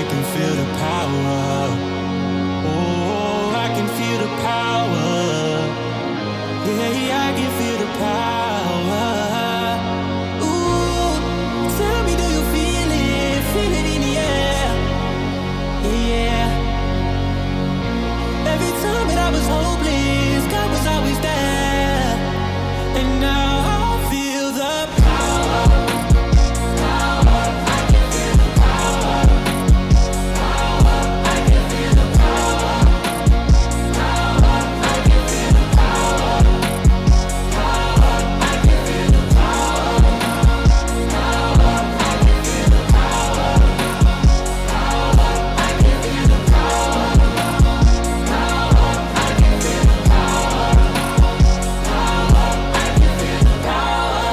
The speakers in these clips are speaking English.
I can feel the power. Oh, I can feel the power. Yeah, I can feel the power. Ooh, tell me, do you feel it? Feel it in the air. Yeah. Every time that I was hopeless, God was always there. And now I feel the power. Power, I can feel the power. Power, I can feel the power. Power, I can feel the power. Power, I can feel the power. Power, I can feel the power. Power, I can feel the power. Power, I can feel the power. Power, I can feel the power.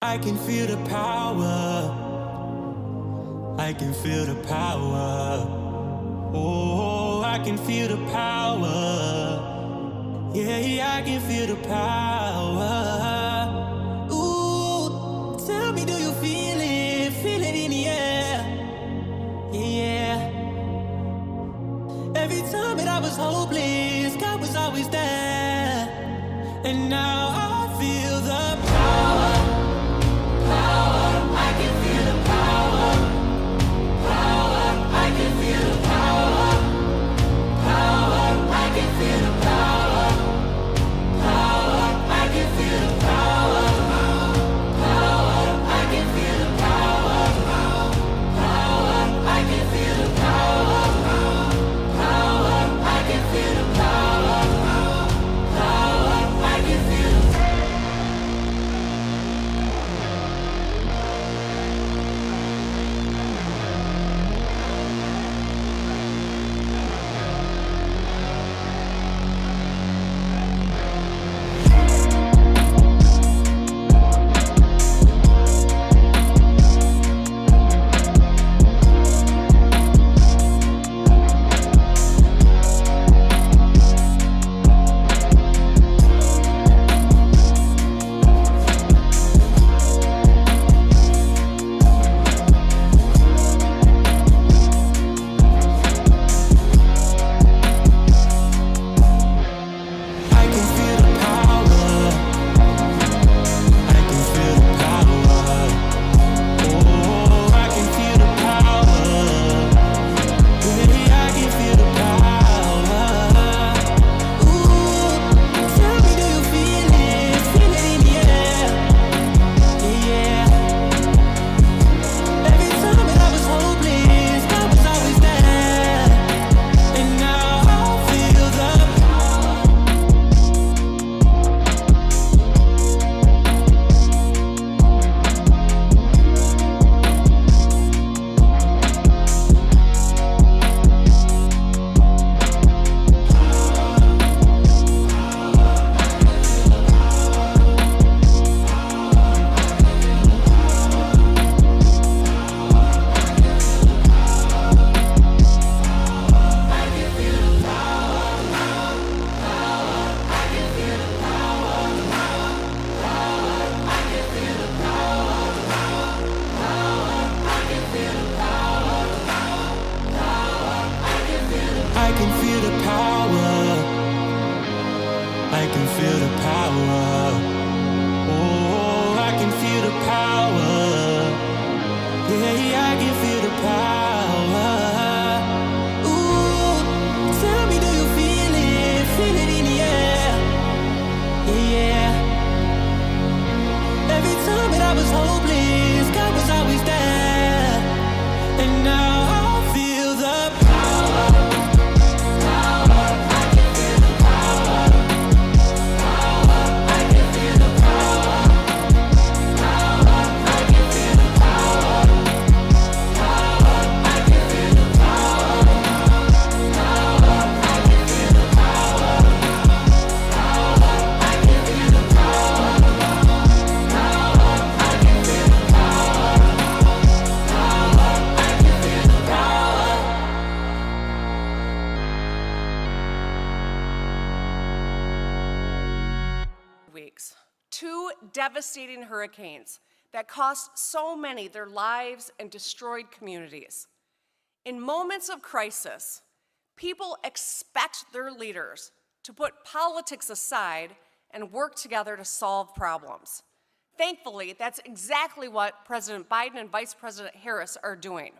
I can feel the power. I can feel the power. Oh, I can feel the power. Yeah, I can feel the power. Ooh, tell me, do you feel it? Feel it in the air. Yeah. Every time that I was hopeless, God was always there. And now I feel the power. Power, I can feel the power. Power, I can feel the power. Power, I can feel the power. Power, I can feel the power. Power, I can feel the power. Power, I can feel the power. Power, I can feel the power. Power, I can feel the power. I can feel the power. I can feel the power. Oh, I can feel the power. Yeah, I can feel the power. Ooh, tell me, do you feel it? Feel it in the air. Yeah. Every time that I was hopeless, God was always there. And now I feel the power. Power, I can feel the power. Power, I can feel the power. Power, I can feel the power. Power, I devastating hurricanes that cost so many their lives and destroyed communities. In moments of crisis, people expect their leaders to put politics aside and work together to solve problems. Thankfully, that's exactly what President Biden and Vice President Harris are doing.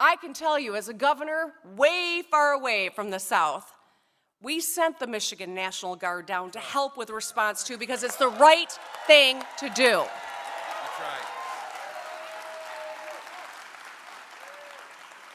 I can tell you, as a governor way far away from the South, we sent the Michigan National Guard down to help with response to, because it's the right thing to do. That's right.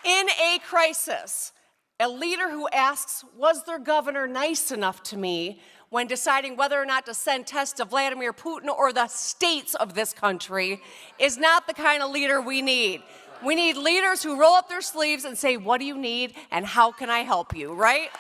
In a crisis, a leader who asks, was their governor nice enough to me, when deciding whether or not to send tests to Vladimir Putin or the states of this country, is not the kind of leader we need. We need leaders who roll up their sleeves and say, what do you need and how can I help you, right?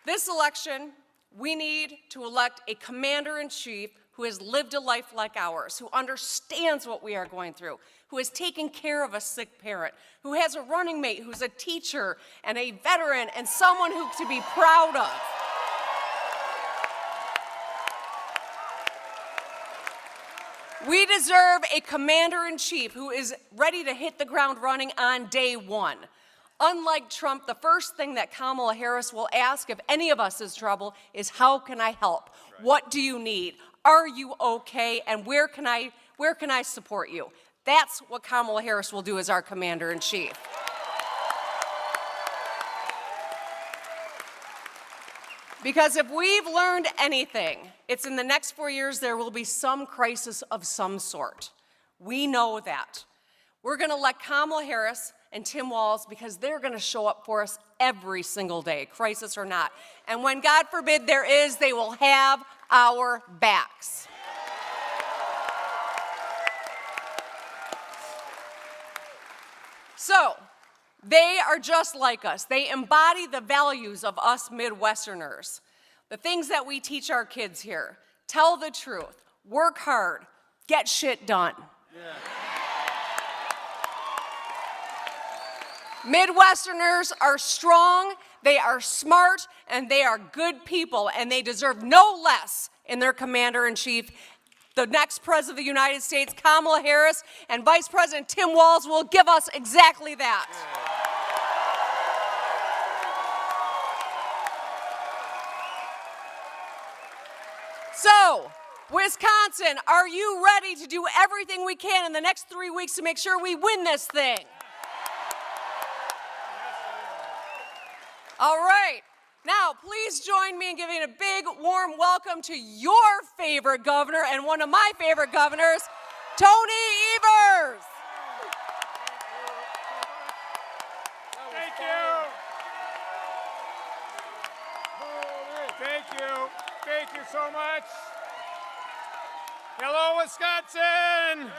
This election, we need to elect a commander-in-chief who has lived a life like ours, who understands what we are going through, who has taken care of a sick parent, who has a running mate who's a teacher and a veteran and someone who to be proud of. We deserve a commander-in-chief who is ready to hit the ground running on day one. Unlike Trump, the first thing that Kamala Harris will ask if any of us is trouble is, how can I help? Right. What do you need? Are you okay? And where can I support you? That's what Kamala Harris will do as our commander-in-chief. Because if we've learned anything, it's in the next 4 years there will be some crisis of some sort. We know that. We're going to elect Kamala Harris and Tim Walz because they're going to show up for us every single day, crisis or not. And when, God forbid, there is, they will have our backs. So, they are just like us. They embody the values of us Midwesterners. The things that we teach our kids here. Tell the truth, work hard, get shit done. Yeah. Midwesterners are strong, they are smart, and they are good people, and they deserve no less in their commander-in-chief. The next President of the United States, Kamala Harris, and Vice President Tim Walz will give us exactly that. So, Wisconsin, are you ready to do everything we can in the next 3 weeks to make sure we win this thing? All right. Now, please join me in giving a big, warm welcome to your favorite governor and one of my favorite governors, Tony Evers. Thank you. Thank you. Thank you so much. Hello, Wisconsin.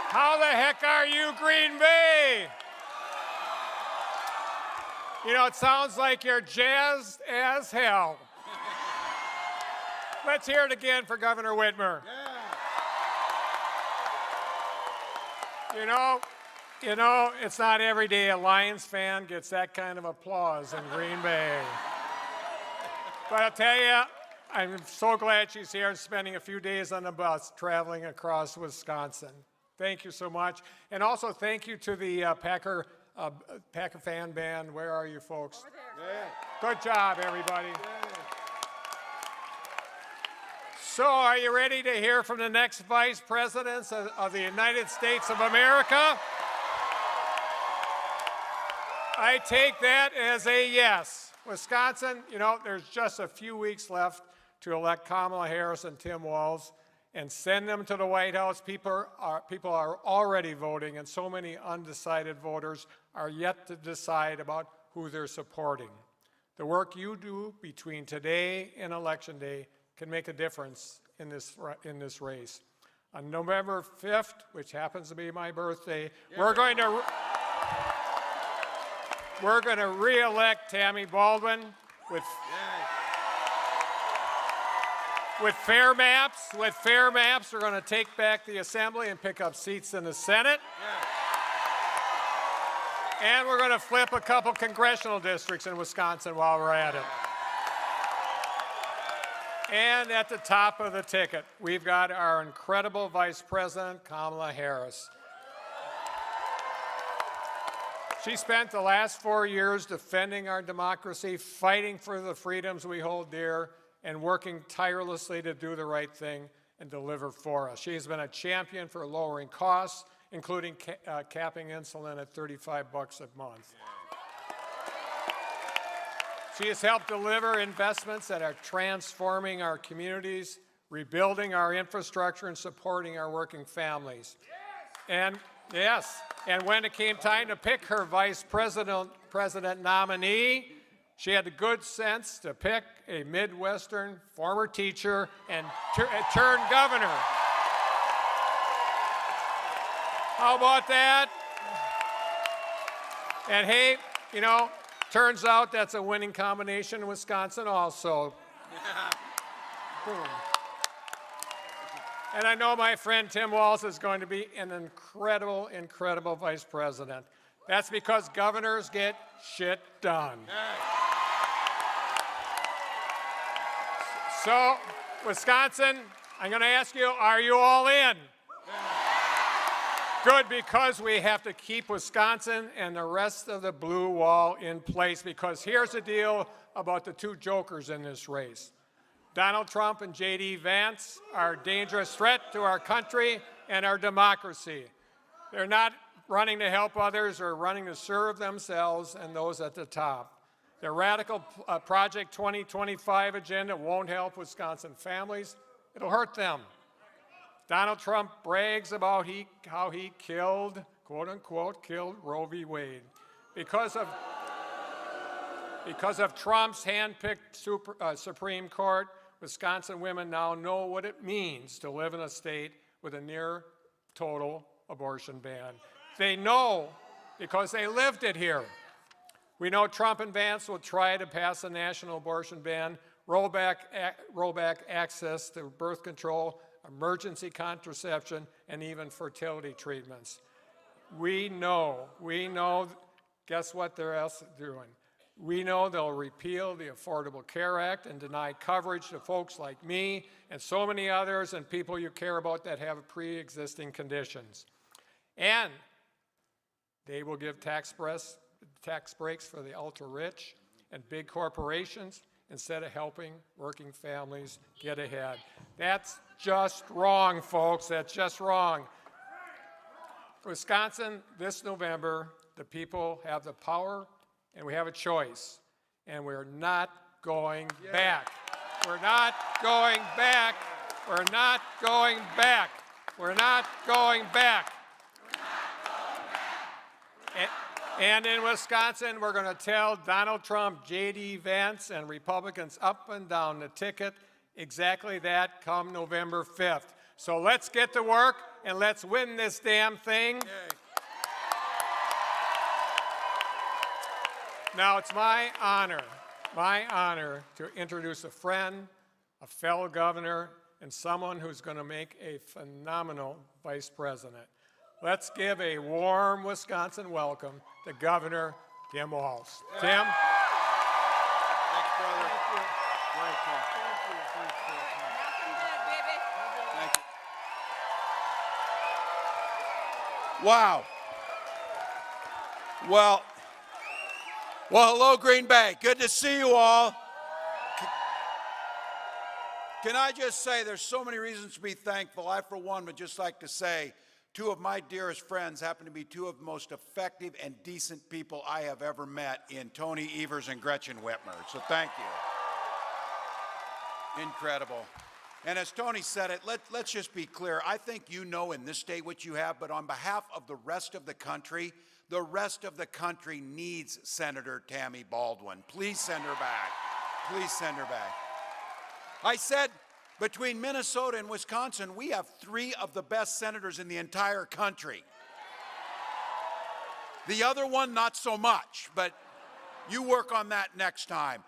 How the heck are you, Green Bay? You know, it sounds like you're jazzed as hell. Let's hear it again for Governor Whitmer. Yeah. You know, it's not every day a Lions fan gets that kind of applause in Green Bay. But I'll tell you, I'm so glad she's here and spending a few days on the bus traveling across Wisconsin. Thank you so much. And also thank you to the Packer fan band. Where are you folks? Over there. Yeah. Good job, everybody. Yeah. So, are you ready to hear from the next vice presidents of the United States of America? I take that as a yes. Wisconsin, you know, there's just a few weeks left to elect Kamala Harris and Tim Walz and send them to the White House. People are already voting, and so many undecided voters are yet to decide about who they're supporting. The work you do between today and Election Day can make a difference in this race. On November 5th, which happens to be my birthday, we're going to re-elect Tammy Baldwin with fair maps. With fair maps, we're going to take back the Assembly and pick up seats in the Senate. And we're going to flip a couple congressional districts in Wisconsin while we're at it. And at the top of the ticket, we've got our incredible Vice President, Kamala Harris. She spent the last 4 years defending our democracy, fighting for the freedoms we hold dear, and working tirelessly to do the right thing and deliver for us. She has been a champion for lowering costs, including capping insulin at $35 a month. She has helped deliver investments that are transforming our communities, rebuilding our infrastructure, and supporting our working families. And when it came time to pick her vice president nominee, she had the good sense to pick a Midwestern former teacher and turned governor. How about that? And hey, you know, turns out that's a winning combination in Wisconsin also. Boom. And I know my friend Tim Walz is going to be an incredible, incredible vice president. That's because governors get shit done. So, Wisconsin, I'm going to ask you, are you all in? Good, because we have to keep Wisconsin and the rest of the blue wall in place, because here's the deal about the two jokers in this race. Donald Trump and J.D. Vance are a dangerous threat to our country and our democracy. They're not running to help others or running to serve themselves and those at the top. Their radical Project 2025 agenda won't help Wisconsin families. It'll hurt them. Donald Trump brags about how he killed, quote unquote, killed Roe v. Wade. Because of Trump's hand-picked Supreme Court, Wisconsin women now know what it means to live in a state with a near total abortion ban. They know because they lived it here. We know Trump and Vance will try to pass a national abortion ban, roll back access to birth control, emergency contraception, and even fertility treatments. We know, guess what they're else doing? We know they'll repeal the Affordable Care Act and deny coverage to folks like me and so many others and people you care about that have pre-existing conditions. And they will give tax breaks for the ultra-rich and big corporations instead of helping working families get ahead. That's just wrong, folks. That's just wrong. For Wisconsin, this November, the people have the power and we have a choice. And we're not going back. We're not going back. We're not going back. We're not going back. And in Wisconsin, we're going to tell Donald Trump, J.D. Vance, and Republicans up and down the ticket exactly that come November 5th. So let's get to work and let's win this damn thing. Yay. Now it's my honor to introduce a friend, a fellow governor, and someone who's going to make a phenomenal vice president. Let's give a warm Wisconsin welcome to Governor Tim Walz. Yeah. Tim? Thanks, brother. Thank you. Thank you. Thank you. Wow. Well, hello, Green Bay. Good to see you all. Can I just say there's so many reasons to be thankful. I, for one, would just like to say two of my dearest friends happen to be two of the most effective and decent people I have ever met in Tony Evers and Gretchen Whitmer. So thank you. Incredible. And as Tony said it, let's just be clear. I think you know in this state what you have, but on behalf of the rest of the country needs Senator Tammy Baldwin. Please send her back. Please send her back. I said between Minnesota and Wisconsin, we have three of the best senators in the entire country. The other one, not so much, but you work on that next time.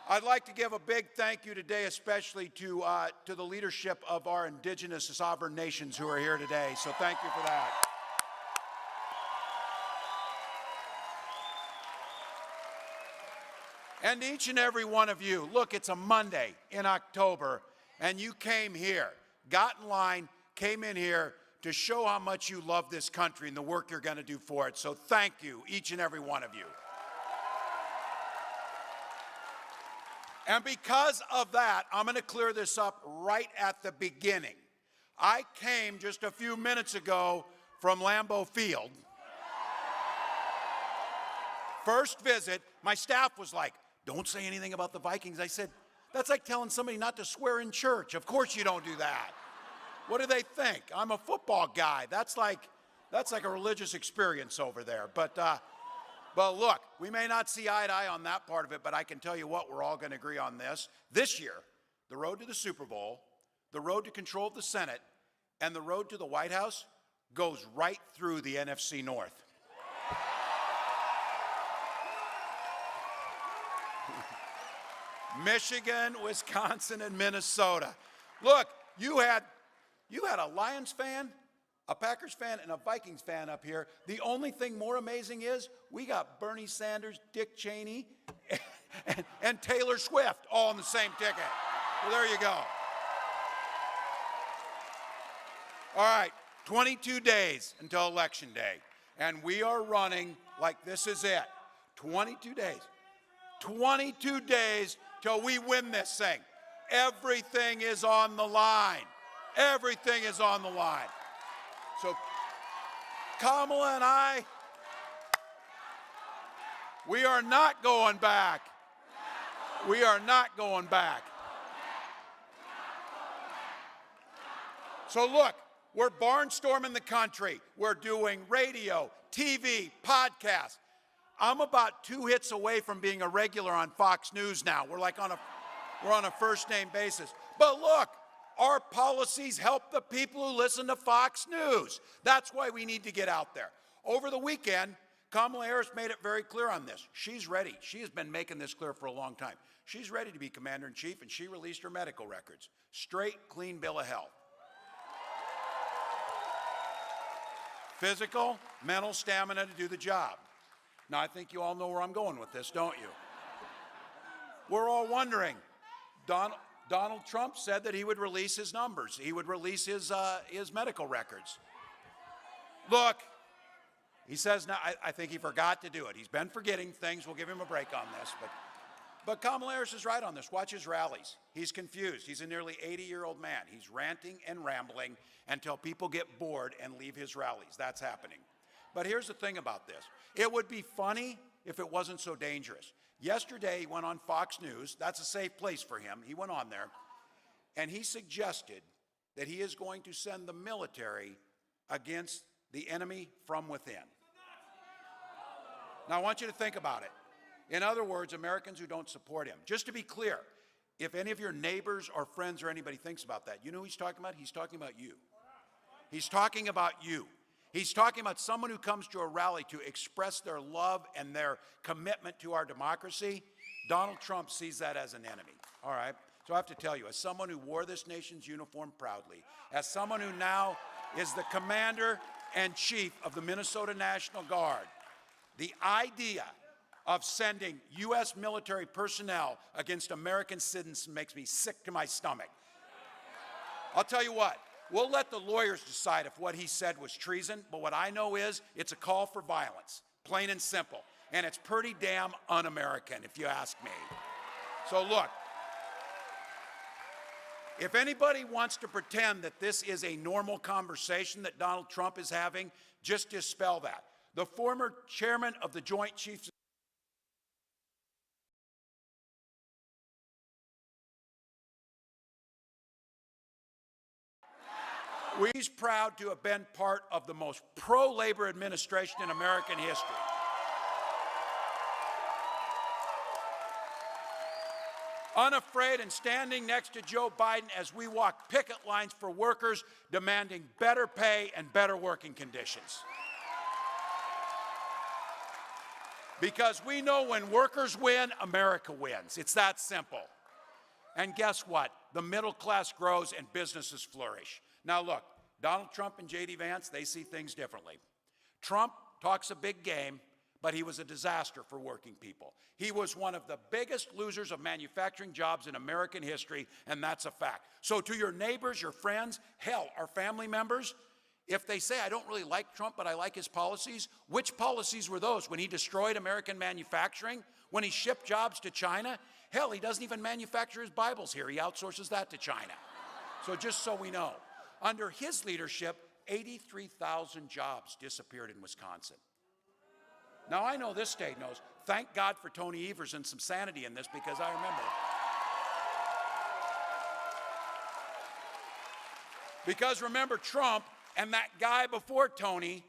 I'd like to give a big thank you today, especially to the leadership of our indigenous sovereign nations who are here today. So thank you for that. And each and every one of you, look, it's a Monday in October, and you came here, got in line, came in here to show how much you love this country and the work you're going to do for it. So thank you, each and every one of you. And because of that, I'm going to clear this up right at the beginning. I came just a few minutes ago from Lambeau Field. First visit, my staff was like, don't say anything about the Vikings. I said, that's like telling somebody not to swear in church. Of course you don't do that. What do they think? I'm a football guy. That's like a religious experience over there. But look, we may not see eye to eye on that part of it, but I can tell you what, we're all going to agree on this. This year, the road to the Super Bowl, the road to control of the Senate, and the road to the White House goes right through the NFC North. Michigan, Wisconsin, and Minnesota. Look, you had a Lions fan, a Packers fan, and a Vikings fan up here. The only thing more amazing is we got Bernie Sanders, Dick Cheney, and Taylor Swift all on the same ticket. Well, there you go. All right, 22 days until Election Day, and we are running like this is it. 22 days. 22 days till we win this thing. Everything is on the line. Everything is on the line. So Kamala and I, we are not going back. We are not going back. So look, we're barnstorming the country. We're doing radio, TV, podcasts. I'm about 2 hits away from being a regular on Fox News now. We're on a first name basis. But look, our policies help the people who listen to Fox News. That's why we need to get out there. Over the weekend, Kamala Harris made it very clear on this. She's ready. She has been making this clear for a long time. She's ready to be commander-in-chief, and she released her medical records. Straight, clean bill of health. Physical, mental stamina to do the job. Now, I think you all know where I'm going with this, don't you? We're all wondering, Donald Trump said that he would release his numbers. He would release his medical records. Look, he says now, I think he forgot to do it. He's been forgetting things. We'll give him a break on this. But Kamala Harris is right on this. Watch his rallies. He's confused. He's a nearly 80-year-old man. He's ranting and rambling until people get bored and leave his rallies. That's happening. But here's the thing about this. It would be funny if it wasn't so dangerous. Yesterday, he went on Fox News. That's a safe place for him. He went on there, and he suggested that he is going to send the military against the enemy from within. Now, I want you to think about it. In other words, Americans who don't support him. Just to be clear, if any of your neighbors or friends or anybody thinks about that, you know who he's talking about? He's talking about you. He's talking about you. He's talking about someone who comes to a rally to express their love and their commitment to our democracy. Donald Trump sees that as an enemy, all right? So I have to tell you, as someone who wore this nation's uniform proudly, as someone who now is the commander-in-chief of the Minnesota National Guard, the idea of sending U.S. military personnel against American citizens makes me sick to my stomach. I'll tell you what. We'll let the lawyers decide if what he said was treason, but what I know is it's a call for violence, plain and simple. And it's pretty damn un-American, if you ask me. So look, if anybody wants to pretend that this is a normal conversation that Donald Trump is having, just dispel that. The former chairman of the Joint Chiefs He's proud to have been part of the most pro-labor administration in American history. Unafraid and standing next to Joe Biden as we walk picket lines for workers demanding better pay and better working conditions. Because we know when workers win, America wins. It's that simple. And guess what? The middle class grows and businesses flourish. Now look, Donald Trump and J.D. Vance, they see things differently. Trump talks a big game, but he was a disaster for working people. He was one of the biggest losers of manufacturing jobs in American history, and that's a fact. So to your neighbors, your friends, hell, our family members, if they say, I don't really like Trump, but I like his policies, which policies were those? When he destroyed American manufacturing? When he shipped jobs to China? Hell, he doesn't even manufacture his Bibles here. He outsources that to China. So just so we know, under his leadership, 83,000 jobs disappeared in Wisconsin. Now, I know this state knows. Thank God for Tony Evers and some sanity in this, because I remember. Because remember, Trump and that guy before Tony,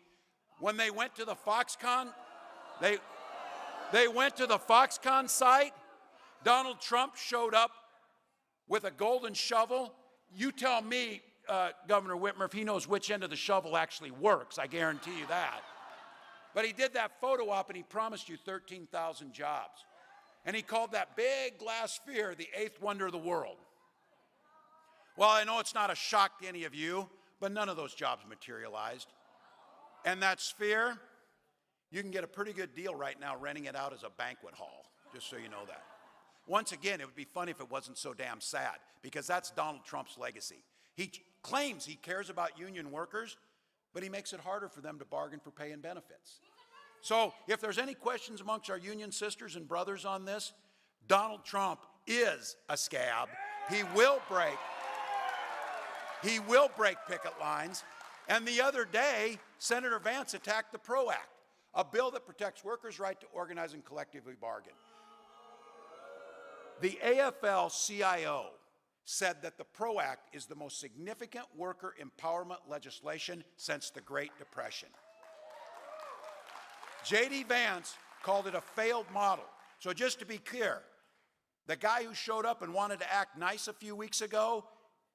when they went to the Foxconn, they went to the Foxconn site. Donald Trump showed up with a golden shovel. You tell me, Governor Whitmer, if he knows which end of the shovel actually works. I guarantee you that. But he did that photo op and he promised you 13,000 jobs. And he called that big glass sphere the eighth wonder of the world. Well, I know it's not a shock to any of you, but none of those jobs materialized. And that sphere, you can get a pretty good deal right now renting it out as a banquet hall, just so you know that. Once again, it would be funny if it wasn't so damn sad, because that's Donald Trump's legacy. He claims he cares about union workers, but he makes it harder for them to bargain for pay and benefits. So if there's any questions amongst our union sisters and brothers on this, Donald Trump is a scab. He will break picket lines. And the other day, Senator Vance attacked the PRO Act, a bill that protects workers' right to organize and collectively bargain. The AFL-CIO said that the PRO Act is the most significant worker empowerment legislation since the Great Depression. J.D. Vance called it a failed model. So just to be clear, the guy who showed up and wanted to act nice a few weeks ago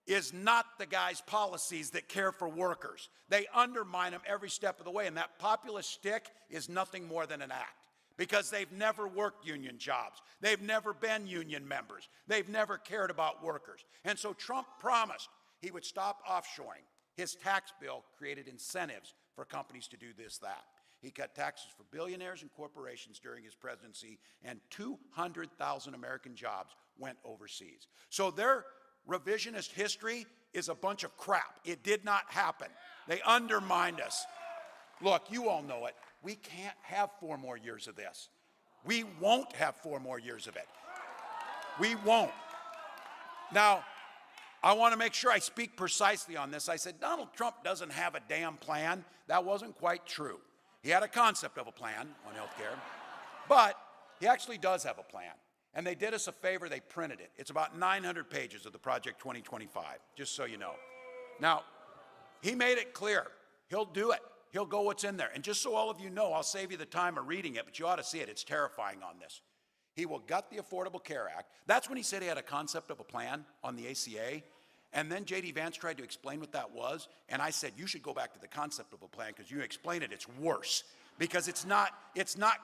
is not the guy's policies that care for workers. They undermine them every step of the way, and that populist shtick is nothing more than an act, because they've never worked union jobs. They've never been union members. They've never cared about workers. And so Trump promised he would stop offshoring. His tax bill created incentives for companies to do this, that. He cut taxes for billionaires and corporations during his presidency, and 200,000 American jobs went overseas. So their revisionist history is a bunch of crap. It did not happen. They undermined us. Look, you all know it. We can't have 4 more years of this. We won't have 4 more years of it. We won't. Now, I want to make sure I speak precisely on this. I said, Donald Trump doesn't have a damn plan. That wasn't quite true. He had a concept of a plan on health care, but he actually does have a plan. And they did us a favor, they printed it. It's about 900 pages of the Project 2025, just so you know. Now, he made it clear. He'll do it. He'll go what's in there. And just so all of you know, I'll save you the time of reading it, but you ought to see it. It's terrifying on this. He will gut the Affordable Care Act. That's when he said he had a concept of a plan on the ACA. And then J.D. Vance tried to explain what that was. And I said, you should go back to the concept of a plan, because you explain it, it's worse. Because it's not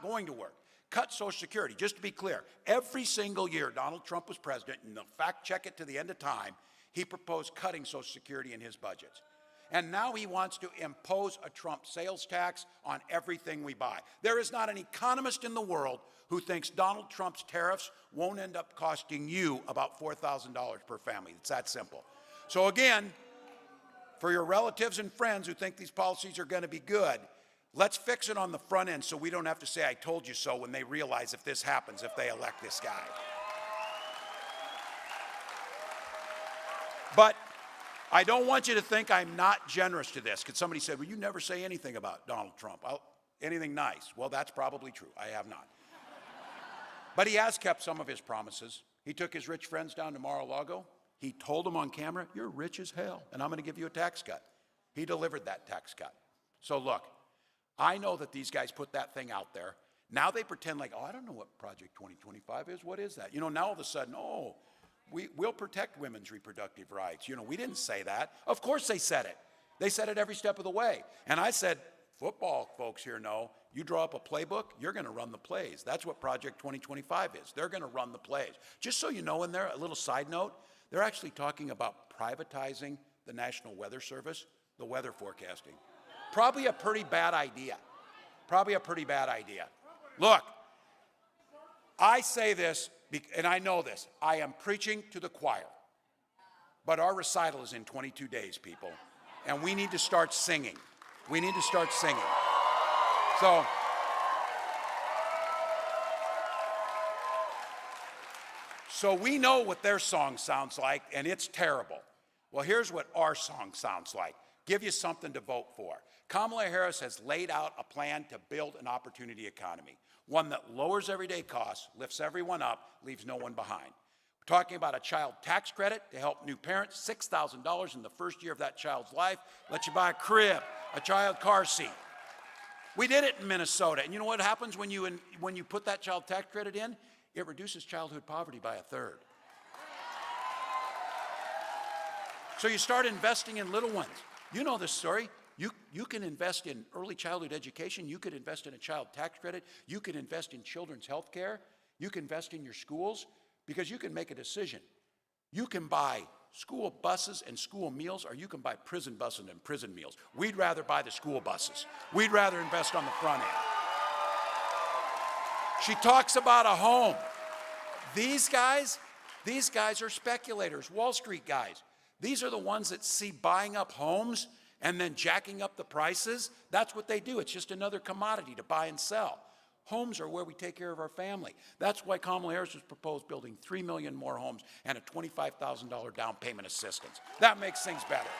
going to work. Cut Social Security. Just to be clear, every single year Donald Trump was president, and they'll fact check it to the end of time, he proposed cutting Social Security in his budgets. And now he wants to impose a Trump sales tax on everything we buy. There is not an economist in the world who thinks Donald Trump's tariffs won't end up costing you about $4,000 per family. It's that simple. So again, for your relatives and friends who think these policies are going to be good, let's fix it on the front end so we don't have to say, I told you so, when they realize if this happens, if they elect this guy. But I don't want you to think I'm not generous to this, because somebody said, well, you never say anything about Donald Trump. Anything nice. Well, that's probably true. I have not. But he has kept some of his promises. He took his rich friends down to Mar-a-Lago. He told them on camera, you're rich as hell, and I'm going to give you a tax cut. He delivered that tax cut. So look, I know that these guys put that thing out there. Now they pretend like, oh, I don't know what Project 2025 is. What is that? You know, now all of a sudden, oh, we'll protect women's reproductive rights. You know, we didn't say that. Of course they said it. They said it every step of the way. And I said, football folks here know, you draw up a playbook, you're going to run the plays. That's what Project 2025 is. They're going to run the plays. Just so you know, in there, a little side note, they're actually talking about privatizing the National Weather Service, the weather forecasting. Probably a pretty bad idea. Probably a pretty bad idea. Look, I say this, and I know this. I am preaching to the choir. But our recital is in 22 days, people. And we need to start singing. We need to start singing. So we know what their song sounds like, and it's terrible. Well, here's what our song sounds like. Give you something to vote for. Kamala Harris has laid out a plan to build an opportunity economy, one that lowers everyday costs, lifts everyone up, leaves no one behind. We're talking about a child tax credit to help new parents, $6,000 in the first year of that child's life, let you buy a crib, a child car seat. We did it in Minnesota, and you know what happens when you put that child tax credit in? It reduces childhood poverty by 1/3. So you start investing in little ones. You know this story. You can invest in early childhood education. You could invest in a child tax credit. You could invest in children's health care. You can invest in your schools because you can make a decision. You can buy school buses and school meals, or you can buy prison buses and prison meals. We'd rather buy the school buses. We'd rather invest on the front end. She talks about a home. These guys are speculators, Wall Street guys. These are the ones that see buying up homes and then jacking up the prices. That's what they do. It's just another commodity to buy and sell. Homes are where we take care of our family. That's why Kamala Harris has proposed building 3 million more homes and a $25,000 down payment assistance. That makes things better.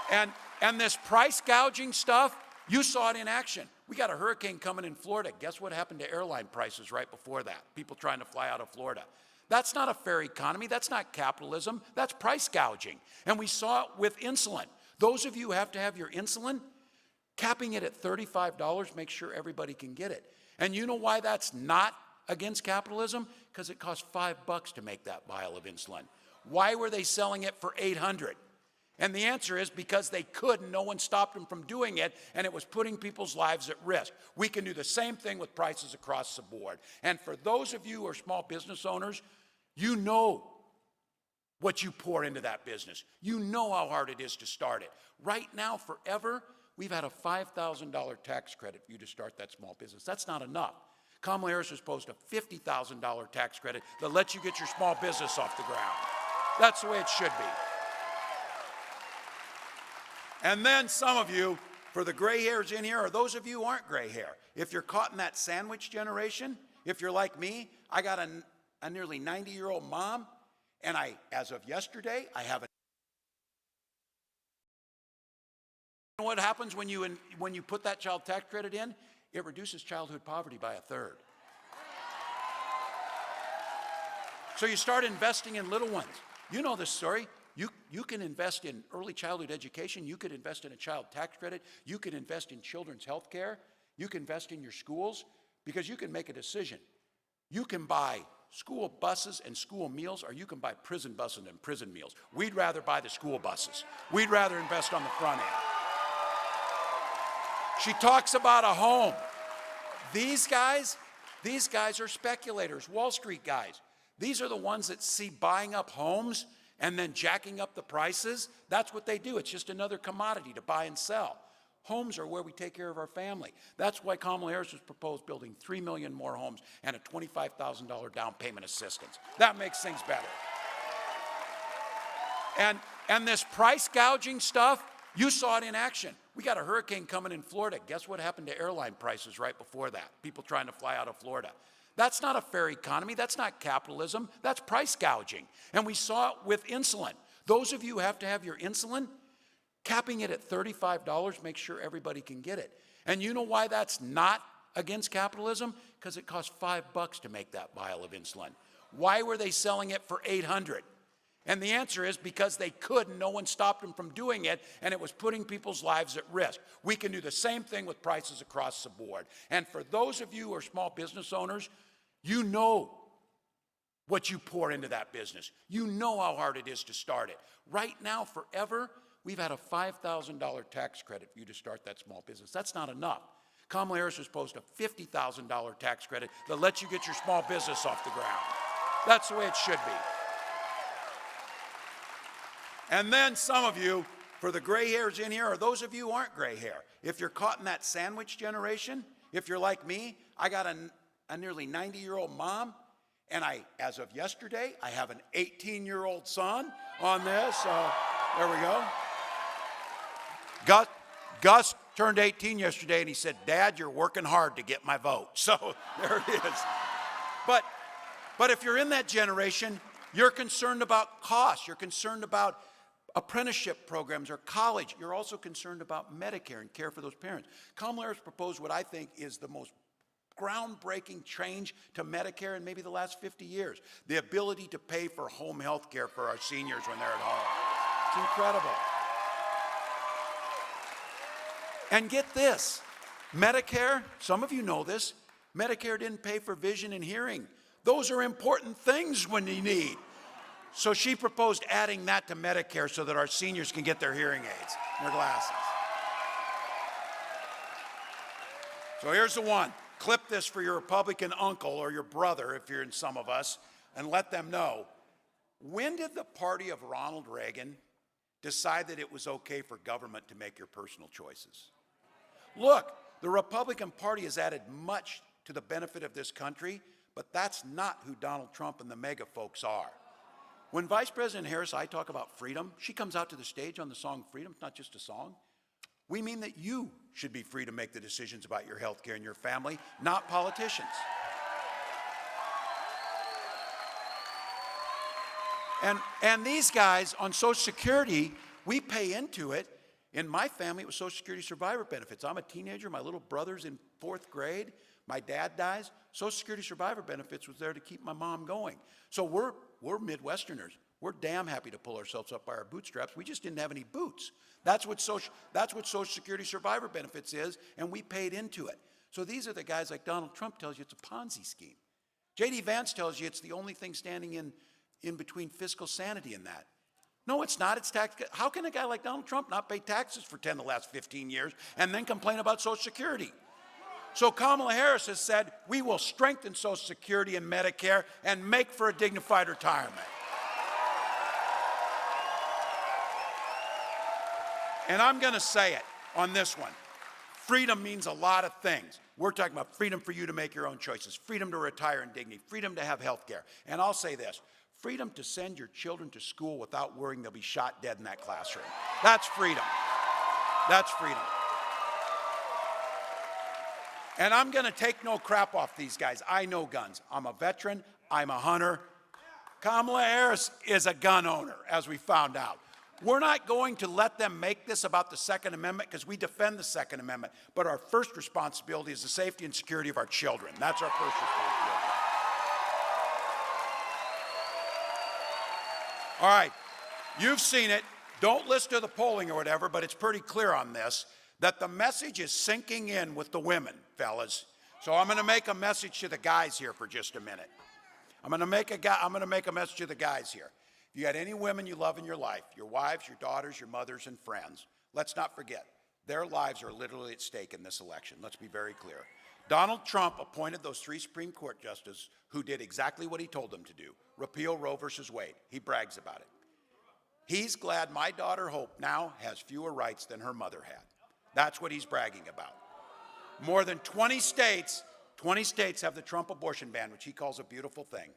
And this price gouging stuff, you saw it in action. We got a hurricane coming in Florida. Guess what happened to airline prices right before that? People trying to fly out of Florida. That's not a fair economy. That's not capitalism. That's price gouging. And we saw it with insulin. Those of you who have to have your insulin, capping it at $35, make sure everybody can get it. And you know why that's not against capitalism? Because it costs $5 to make that vial of insulin. Why were they selling it for $800? And the answer is because they could, and no one stopped them from doing it, and it was putting people's lives at risk. We can do the same thing with prices across the board. And for those of you who are small business owners, you know what you pour into that business. You know how hard it is to start it. Right now, forever, we've had a $5,000 tax credit for you to start that small business. That's not enough. Kamala Harris has proposed a $50,000 tax credit that lets you get your small business off the ground. That's the way it should be. And then some of you, for the gray hairs in here, or those of you who aren't gray hair, if you're caught in that sandwich generation, if you're like me, I got a nearly 90-year-old mom, and as of yesterday, I have a... You know what happens when you put that child tax credit in? It reduces childhood poverty by 1/3. So you start investing in little ones. You know this story. You can invest in early childhood education. You could invest in a child tax credit. You could invest in children's health care. You can invest in your schools because you can make a decision. You can buy school buses and school meals, or you can buy prison buses and prison meals. We'd rather buy the school buses. We'd rather invest on the front end. She talks about a home. These guys are speculators, Wall Street guys. These are the ones that see buying up homes and then jacking up the prices. That's what they do. It's just another commodity to buy and sell. Homes are where we take care of our family. That's why Kamala Harris has proposed building 3 million more homes and a $25,000 down payment assistance. That makes things better. And this price gouging stuff, you saw it in action. We got a hurricane coming in Florida. Guess what happened to airline prices right before that? People trying to fly out of Florida. That's not a fair economy. That's not capitalism. That's price gouging. And we saw it with insulin. Those of you who have to have your insulin, capping it at $35, make sure everybody can get it. And you know why that's not against capitalism? Because it costs $5 to make that vial of insulin. Why were they selling it for $800? And the answer is because they could, and no one stopped them from doing it, and it was putting people's lives at risk. We can do the same thing with prices across the board. And for those of you who are small business owners, you know what you pour into that business. You know how hard it is to start it. Right now, forever, we've had a $5,000 tax credit for you to start that small business. That's not enough. Kamala Harris has proposed a $50,000 tax credit that lets you get your small business off the ground. That's the way it should be. And then some of you, for the gray hairs in here, or those of you who aren't gray hair, if you're caught in that sandwich generation, If you're like me, I got a nearly 90-year-old mom, and as of yesterday, I have an 18-year-old son on this, so there we go. Gus turned 18 yesterday, and he said, Dad, you're working hard to get my vote. So there it is. But if you're in that generation, you're concerned about costs. You're concerned about apprenticeship programs or college. You're also concerned about Medicare and care for those parents. Kamala Harris proposed what I think is the most groundbreaking change to Medicare in maybe the last 50 years. The ability to pay for home health care for our seniors when they're at home. It's incredible. And get this, Medicare, some of you know this, Medicare didn't pay for vision and hearing. Those are important things when you need. So she proposed adding that to Medicare so that our seniors can get their hearing aids and their glasses. So here's the one. Clip this for your Republican uncle or your brother, if you're in some of us, and let them know. When did the party of Ronald Reagan decide that it was okay for government to make your personal choices? Look, the Republican Party has added much to the benefit of this country, but that's not who Donald Trump and the MAGA folks are. When Vice President Harris and I talk about freedom, she comes out to the stage on the song Freedom. It's not just a song. We mean that you should be free to make the decisions about your health care and your family, not politicians. And these guys on Social Security, we pay into it. In my family, it was Social Security survivor benefits. I'm a teenager. My little brother's in 4th grade. My dad dies. Social Security survivor benefits was there to keep my mom going. So we're Midwesterners. We're damn happy to pull ourselves up by our bootstraps. We just didn't have any boots. That's what Social Security survivor benefits is, and we paid into it. So these are the guys like Donald Trump tells you it's a Ponzi scheme. J.D. Vance tells you it's the only thing standing in between fiscal sanity and that. No, it's not. It's tax. How can a guy like Donald Trump not pay taxes for 10 of the last 15 years and then complain about Social Security? So Kamala Harris has said, we will strengthen Social Security and Medicare and make for a dignified retirement. And I'm going to say it on this one. Freedom means a lot of things. We're talking about freedom for you to make your own choices, freedom to retire in dignity, freedom to have health care. And I'll say this, freedom to send your children to school without worrying they'll be shot dead in that classroom. That's freedom. That's freedom. And I'm going to take no crap off these guys. I know guns. I'm a veteran. I'm a hunter. Kamala Harris is a gun owner, as we found out. We're not going to let them make this about the Second Amendment because we defend the Second Amendment. But our first responsibility is the safety and security of our children. That's our first responsibility. All right, you've seen it. Don't listen to the polling or whatever, but it's pretty clear on this that the message is sinking in with the women, fellas. So I'm going to make a message to the guys here for just a minute. I'm going to make a message to the guys here. If you had any women you love in your life, your wives, your daughters, your mothers, and friends, let's not forget, their lives are literally at stake in this election. Let's be very clear. Donald Trump appointed those 3 Supreme Court justices who did exactly what he told them to do, repeal Roe versus Wade. He brags about it. He's glad my daughter Hope now has fewer rights than her mother had. That's what he's bragging about. More than 20 states have the Trump abortion ban, which he calls a beautiful thing.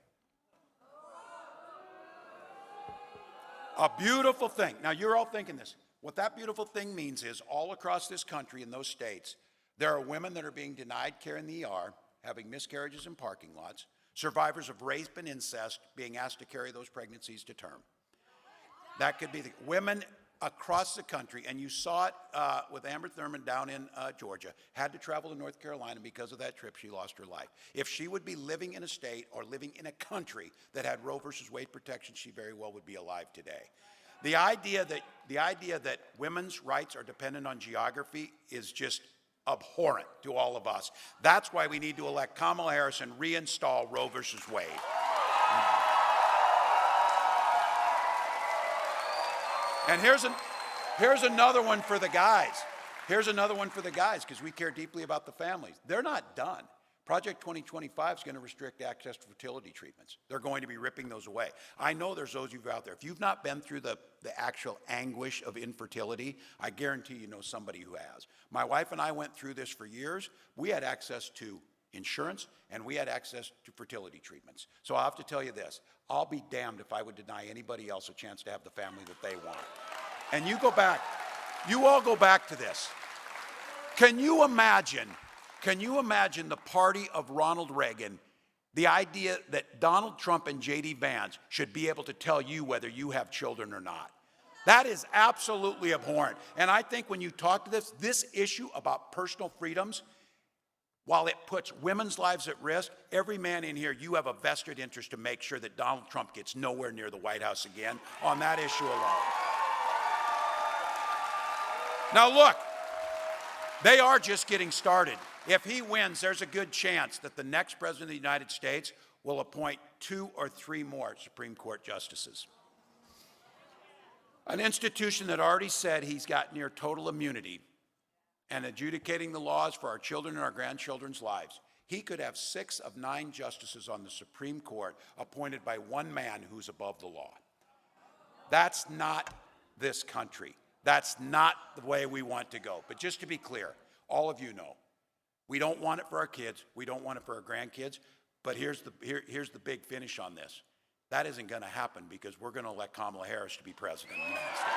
A beautiful thing. Now, you're all thinking this. What that beautiful thing means is all across this country in those states, there are women that are being denied care in the ER, having miscarriages in parking lots, survivors of rape and incest being asked to carry those pregnancies to term. That could be the women across the country, and you saw it with Amber Thurman down in Georgia, had to travel to North Carolina because of that trip. She lost her life. If she would be living in a state or living in a country that had Roe versus Wade protection, she very well would be alive today. The idea that women's rights are dependent on geography is just abhorrent to all of us. That's why we need to elect Kamala Harris and reinstall Roe versus Wade. And here's another one for the guys. Here's another one for the guys because we care deeply about the families. They're not done. Project 2025 is going to restrict access to fertility treatments. They're going to be ripping those away. I know there's those of you out there. If you've not been through the actual anguish of infertility, I guarantee you know somebody who has. My wife and I went through this for years. We had access to insurance, and we had access to fertility treatments. So I have to tell you this, I'll be damned if I would deny anybody else a chance to have the family that they want. And you all go back to this. Can you imagine the party of Ronald Reagan, the idea that Donald Trump and J.D. Vance should be able to tell you whether you have children or not? That is absolutely abhorrent. And I think when you talk to this issue about personal freedoms, while it puts women's lives at risk, every man in here, you have a vested interest to make sure that Donald Trump gets nowhere near the White House again on that issue alone. Now look, they are just getting started. If he wins, there's a good chance that the next president of the United States will appoint 2 or 3 more Supreme Court justices. An institution that already said he's got near total immunity and adjudicating the laws for our children and our grandchildren's lives. He could have 6 of 9 justices on the Supreme Court appointed by one man who's above the law. That's not this country. That's not the way we want to go. But just to be clear, all of you know, we don't want it for our kids. We don't want it for our grandkids. But here's the big finish on this. That isn't going to happen because we're going to elect Kamala Harris to be president of the United States.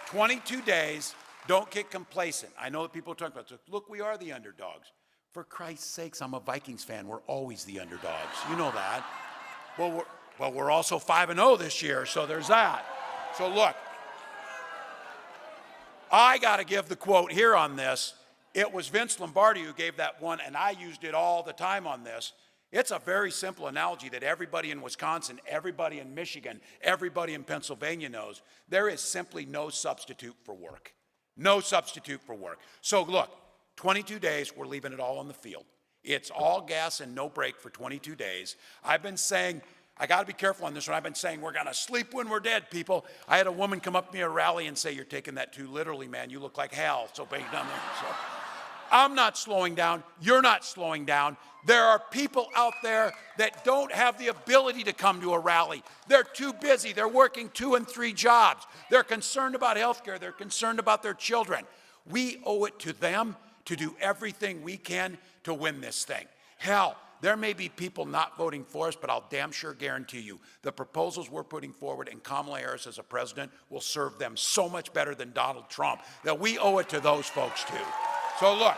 22 days, don't get complacent. I know that people are talking about this. Look, we are the underdogs. For Christ's sakes, I'm a Vikings fan. We're always the underdogs. You know that. Well, we're also 5-0 this year, so there's that. So look, I got to give the quote here on this. It was Vince Lombardi who gave that one, and I used it all the time on this. It's a very simple analogy that everybody in Wisconsin, everybody in Michigan, everybody in Pennsylvania knows. There is simply no substitute for work. No substitute for work. So look, 22 days, we're leaving it all on the field. It's all gas and no brake for 22 days. I've been saying, I got to be careful on this one. I've been saying we're going to sleep when we're dead, people. I had a woman come up to me at a rally and say, you're taking that too literally, man. You look like hell. So big down there. So I'm not slowing down. You're not slowing down. There are people out there that don't have the ability to come to a rally. They're too busy. They're working 2 and 3 jobs. They're concerned about health care. They're concerned about their children. We owe it to them to do everything we can to win this thing. Hell, there may be people not voting for us, but I'll damn sure guarantee you the proposals we're putting forward and Kamala Harris as a president will serve them so much better than Donald Trump that we owe it to those folks too. So look,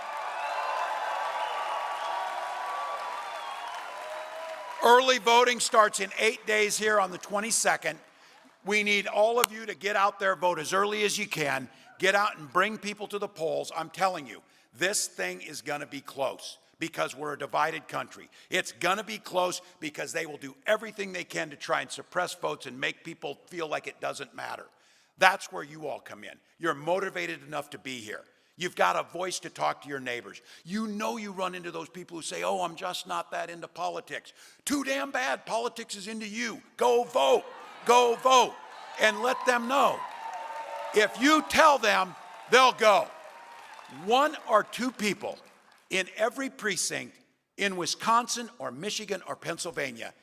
early voting starts in 8 days here on the 22nd. We need all of you to get out there, vote as early as you can. Get out and bring people to the polls. I'm telling you, this thing is going to be close because we're a divided country. It's going to be close because they will do everything they can to try and suppress votes and make people feel like it doesn't matter. That's where you all come in. You're motivated enough to be here. You've got a voice to talk to your neighbors. You know you run into those people who say, oh, I'm just not that into politics. Too damn bad. Politics is into you. Go vote. Go vote. And let them know. If you tell them, they'll go. 1 or 2 people in every precinct in Wisconsin or Michigan or Pennsylvania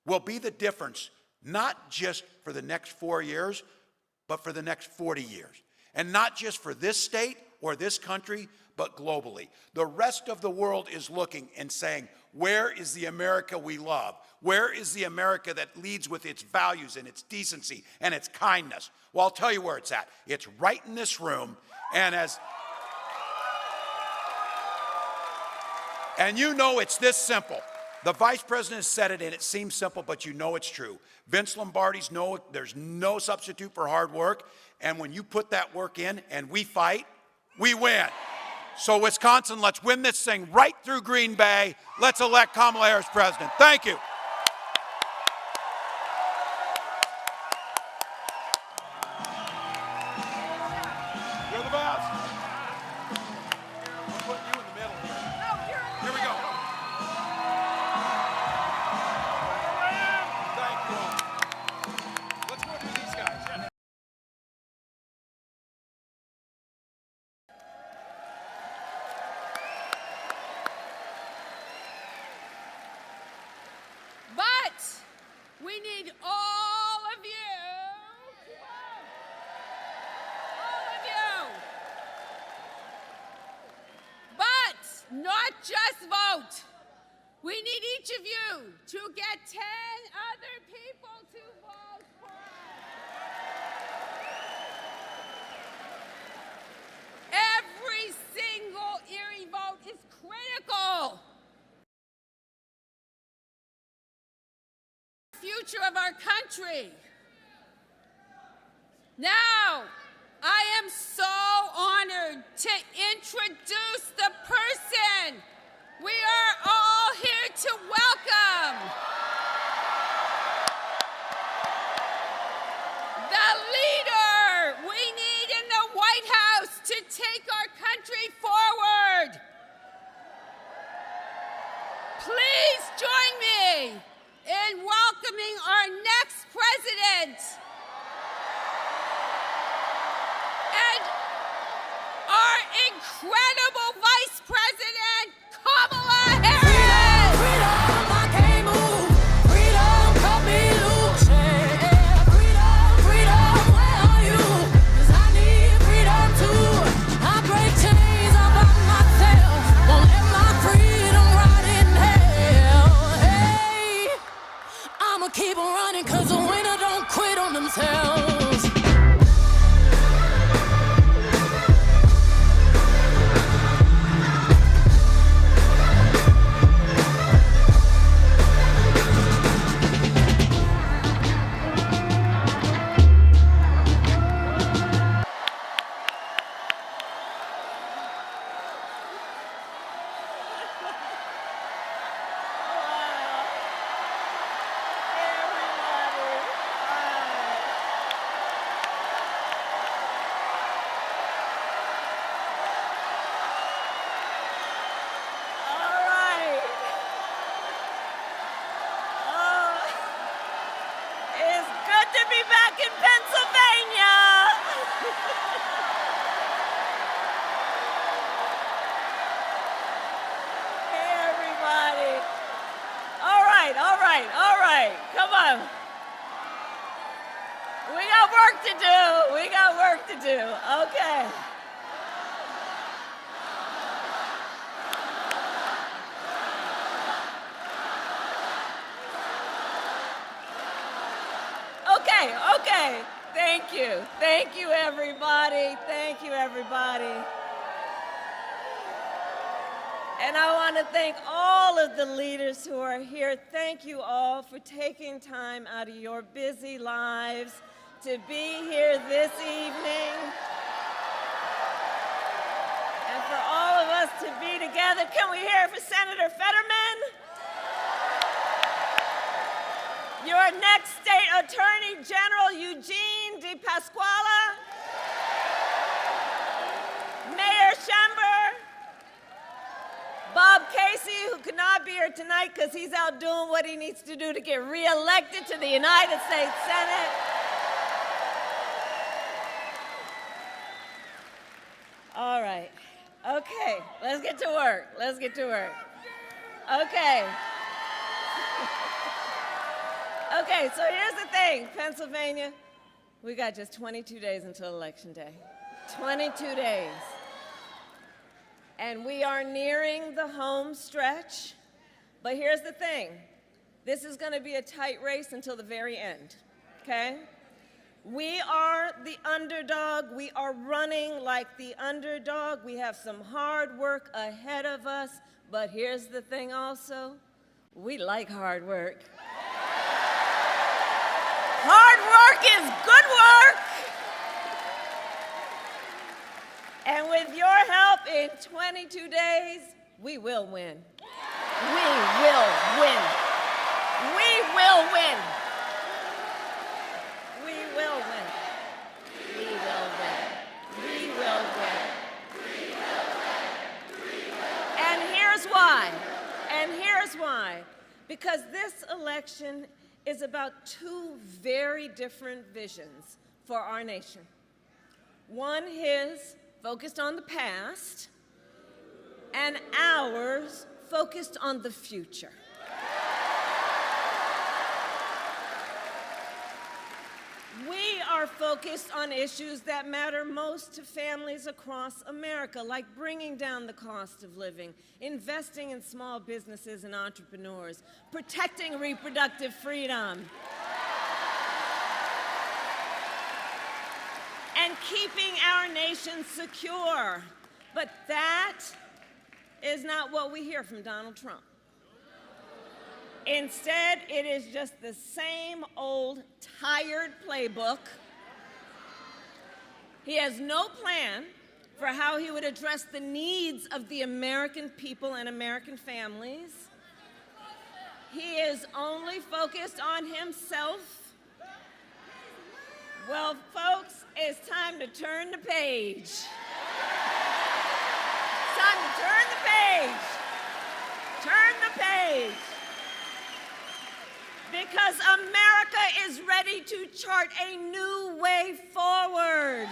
will be the difference, not just for the next 4 years, but for the next 40 years. And not just for this state or this country, but globally. The rest of the world is looking and saying, where is the America we love? Where is the America that leads with its values and its decency and its kindness? Well, I'll tell you where it's at. It's right in this room. And you know it's this simple. The vice president said it, and it seems simple, but you know it's true. Vince Lombardi's know there's no substitute for hard work. And when you put that work in and we fight, we win. So Wisconsin, let's win this thing right through Green Bay. Let's elect Kamala Harris president. Thank you. we need all of you. All of you. But not just vote. We need each of you to get 10 other people to vote for us. Every single Erie vote is critical. Future of our country. Now, I am so honored to introduce the person we are all here to welcome. The leader we need in the White House to take our country forward. Please join me in welcoming our next president and our incredible Vice President, Kamala Harris. Freedom, I can't move. Freedom, cut me loose. Yeah, freedom, freedom, where are you? 'Cause I need freedom too. I break chains all by myself. Won't let my freedom rot in hell. Hey, I'ma keep on running 'cause the winner don't quit on themselves. In Pennsylvania. Hey, everybody. All right. Come on. We got work to do. Okay. Okay. Thank you, everybody. And I want to thank all of the leaders who are here. Thank you all for taking time out of your busy lives to be here this evening. And for all of us to be together. Can we hear it for Senator Fetterman? Your next state attorney general, Eugene DePasquale. Mayor Schember. Bob Casey, who could not be here tonight because he's out doing what he needs to do to get reelected to the United States Senate. All right. Okay, let's get to work. Okay, so here's the thing, Pennsylvania, we got just 22 days until Election Day. 22 days. And we are nearing the home stretch. But here's the thing, this is going to be a tight race until the very end, okay? We are the underdog. We are running like the underdog. We have some hard work ahead of us. But here's the thing also, we like hard work. Hard work is good work. And with your help in 22 days, we will win. We will win. We will win. We will win. We will win. We will win. And here's why. Because this election is about two very different visions for our nation. One is focused on the past, and ours focused on the future. are focused on issues that matter most to families across America, like bringing down the cost of living, investing in small businesses and entrepreneurs, protecting reproductive freedom, and keeping our nation secure. But that is not what we hear from Donald Trump. Instead, it is just the same old tired playbook. He has no plan for how he would address the needs of the American people and American families. He is only focused on himself. Well, folks, it's time to turn the page. It's time to turn the page. Turn the page. Because America is ready to chart a new way forward.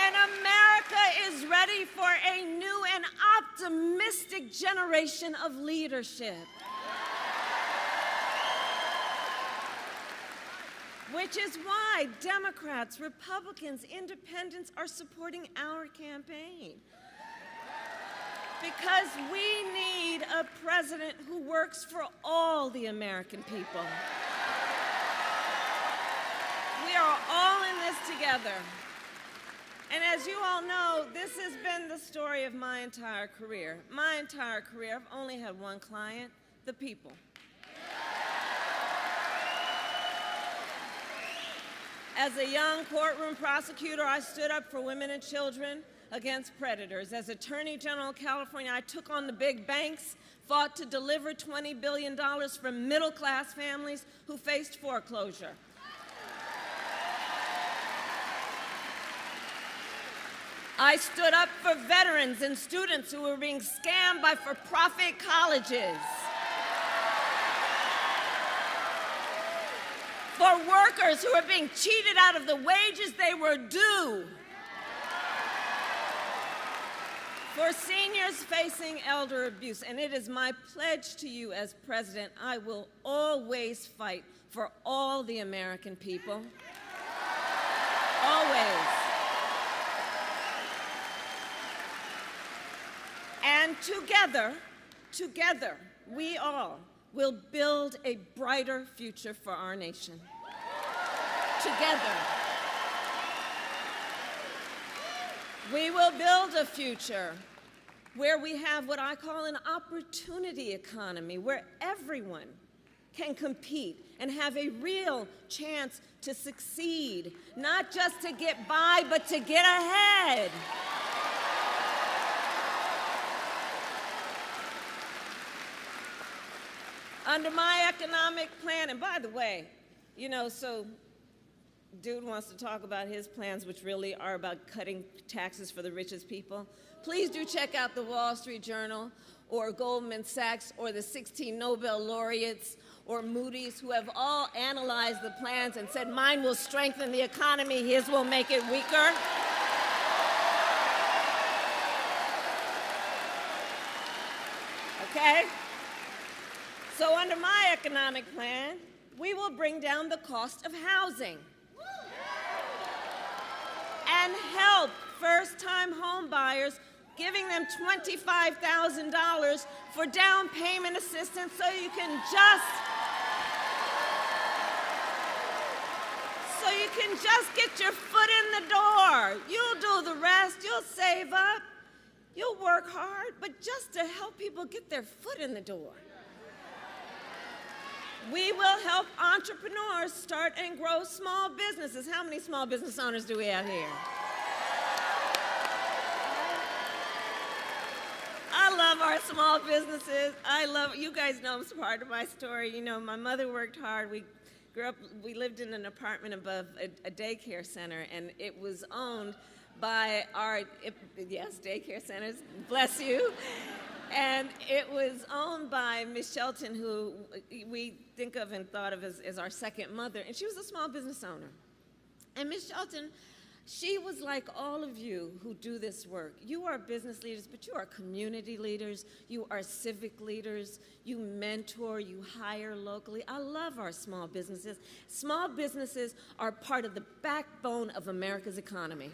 And America is ready for a new and optimistic generation of leadership. Which is why Democrats, Republicans, Independents are supporting our campaign. Because we need a president who works for all the American people. We are all in this together. And as you all know, this has been the story of my entire career. My entire career, I've only had one client, the people. As a young courtroom prosecutor, I stood up for women and children against predators. As Attorney General of California, I took on the big banks, fought to deliver $20 billion from middle-class families who faced foreclosure. I stood up for veterans and students who were being scammed by for-profit colleges. For workers who are being cheated out of the wages they were due. For seniors facing elder abuse. And it is my pledge to you as president, I will always fight for all the American people. Always. And together, we all will build a brighter future for our nation. Together. We will build a future where we have what I call an opportunity economy, where everyone can compete and have a real chance to succeed, not just to get by, but to get ahead. Under my economic plan, and by the way, so dude wants to talk about his plans, which really are about cutting taxes for the richest people. Please do check out the Wall Street Journal or Goldman Sachs or the 16 Nobel laureates or Moody's, who have all analyzed the plans and said mine will strengthen the economy, his will make it weaker. Okay? So under my economic plan, we will bring down the cost of housing and help first-time home buyers, giving them $25,000 for down payment assistance so you can just get your foot in the door. You'll do the rest, you'll save up, you'll work hard, but just to help people get their foot in the door. We will help entrepreneurs start and grow small businesses. How many small business owners do we have here? I love our small businesses. You guys know it's part of my story. My mother worked hard. We lived in an apartment above a daycare center, and it was owned by daycare centers, bless you. And it was owned by Miss Shelton, who we think of and thought of as our second mother. And she was a small business owner. And Miss Shelton, She was like all of you who do this work. You are business leaders, but you are community leaders. You are civic leaders. You mentor, you hire locally. I love our small businesses. Small businesses are part of the backbone of America's economy.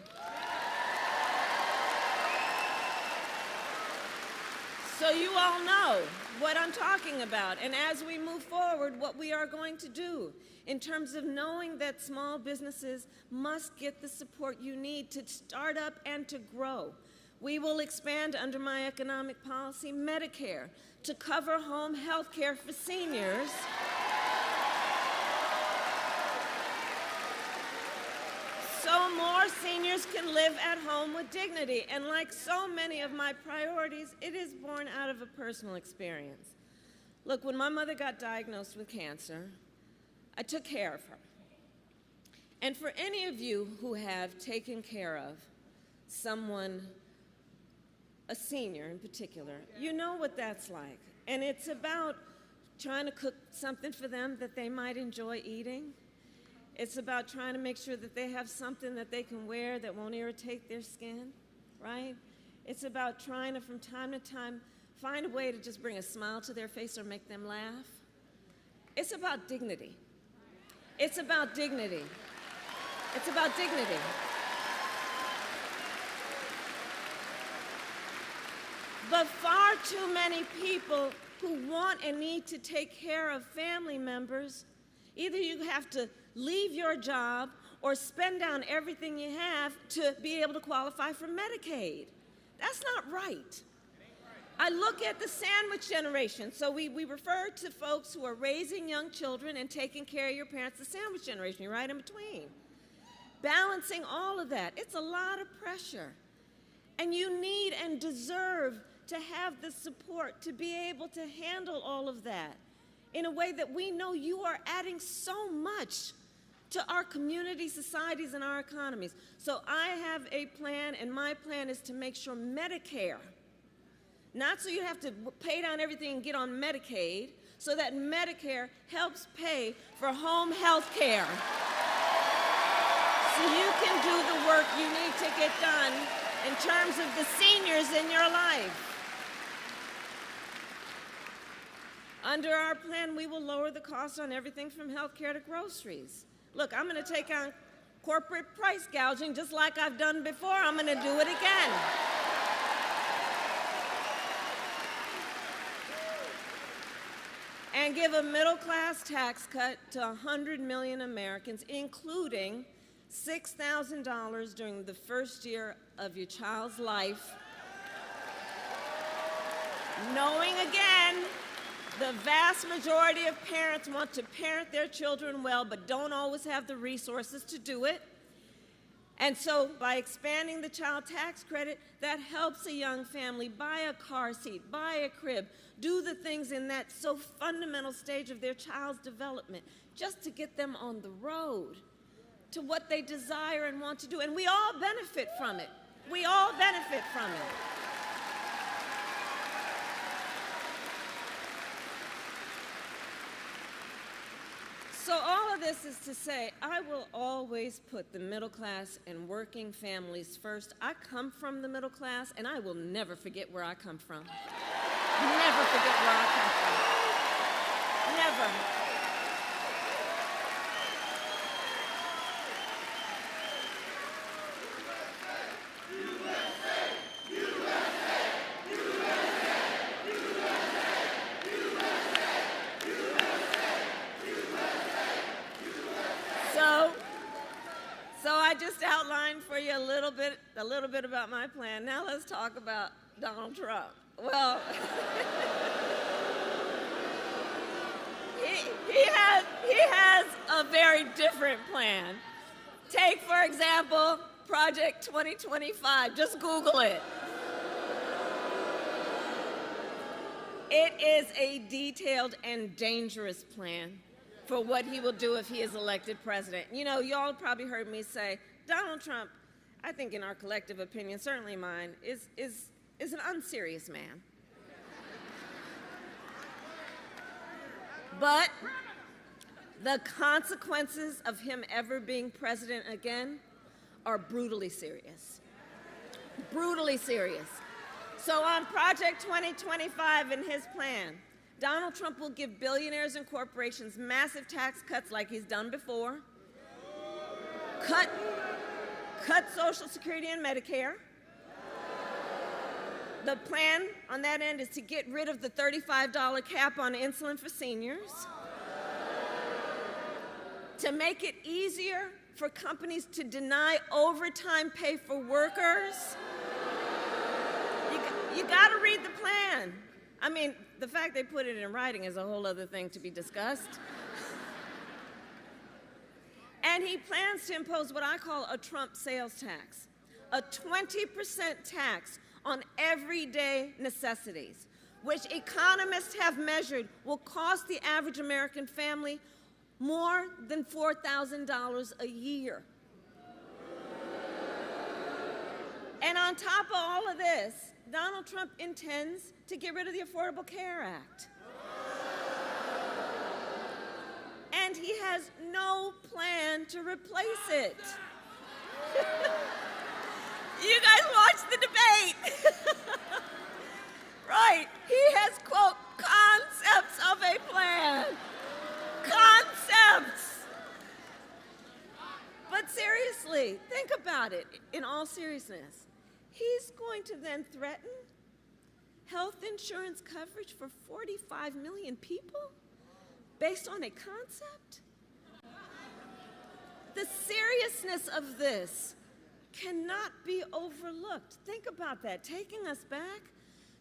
So you all know what I'm talking about. And as we move forward, what we are going to do in terms of knowing that small businesses must get the support you need to start up and to grow. We will expand under my economic policy Medicare to cover home health care for seniors. So more seniors can live at home with dignity. And like so many of my priorities, it is born out of a personal experience. Look, when my mother got diagnosed with cancer, I took care of her. And for any of you who have taken care of someone, a senior in particular, you know what that's like. And it's about trying to cook something for them that they might enjoy eating. It's about trying to make sure that they have something that they can wear that won't irritate their skin, right? It's about trying to, from time to time, find a way to just bring a smile to their face or make them laugh. It's about dignity. It's about dignity. It's about dignity. But far too many people who want and need to take care of family members, either you have to leave your job or spend down everything you have to be able to qualify for Medicaid. That's not right. I look at the sandwich generation. So we refer to folks who are raising young children and taking care of your parents, the sandwich generation, you're right in between. Balancing all of that, it's a lot of pressure. And you need and deserve to have the support to be able to handle all of that in a way that we know you are adding so much to our community, societies, and our economies. So I have a plan, and my plan is to make sure Medicare, not so you have to pay down everything and get on Medicaid, so that Medicare helps pay for home health care. So you can do the work you need to get done in terms of the seniors in your life. Under our plan, we will lower the cost on everything from health care to groceries. Look, I'm going to take on corporate price gouging just like I've done before. I'm going to do it again. And give a middle-class tax cut to 100 million Americans, including $6,000 during the first year of your child's life. Knowing again, the vast majority of parents want to parent their children well, but don't always have the resources to do it. And so by expanding the child tax credit, that helps a young family buy a car seat, buy a crib, do the things in that so fundamental stage of their child's development, just to get them on the road to what they desire and want to do. And we all benefit from it. We all benefit from it. So all of this is to say, I will always put the middle class and working families first. I come from the middle class, and I will never forget where I come from. Never forget where I come from. Never. So I just outlined for you a little bit about my plan. Now let's talk about Donald Trump. Well, he has a very different plan. Take, for example, Project 2025. Just Google it. It is a detailed and dangerous plan for what he will do if he is elected president. You know, y'all probably heard me say, Donald Trump, I think in our collective opinion, certainly mine, is an unserious man. But the consequences of him ever being president again are brutally serious. Brutally serious. So on Project 2025 in his plan, Donald Trump will give billionaires and corporations massive tax cuts like he's done before, cut Social Security and Medicare. The plan on that end is to get rid of the $35 cap on insulin for seniors, to make it easier for companies to deny overtime pay for workers. You got to read the plan. I mean, the fact they put it in writing is a whole other thing to be discussed. And he plans to impose what I call a Trump sales tax, a 20% tax on everyday necessities, which economists have measured will cost the average American family more than $4,000 a year. And on top of all of this, Donald Trump intends to get rid of the Affordable Care Act. And he has no plan to replace it. You guys watched the debate. Right. He has, quote, concepts of a plan. Concepts. But seriously, think about it in all seriousness. He's going to then threaten health insurance coverage for 45 million people based on a concept? The seriousness of this cannot be overlooked. Think about that, taking us back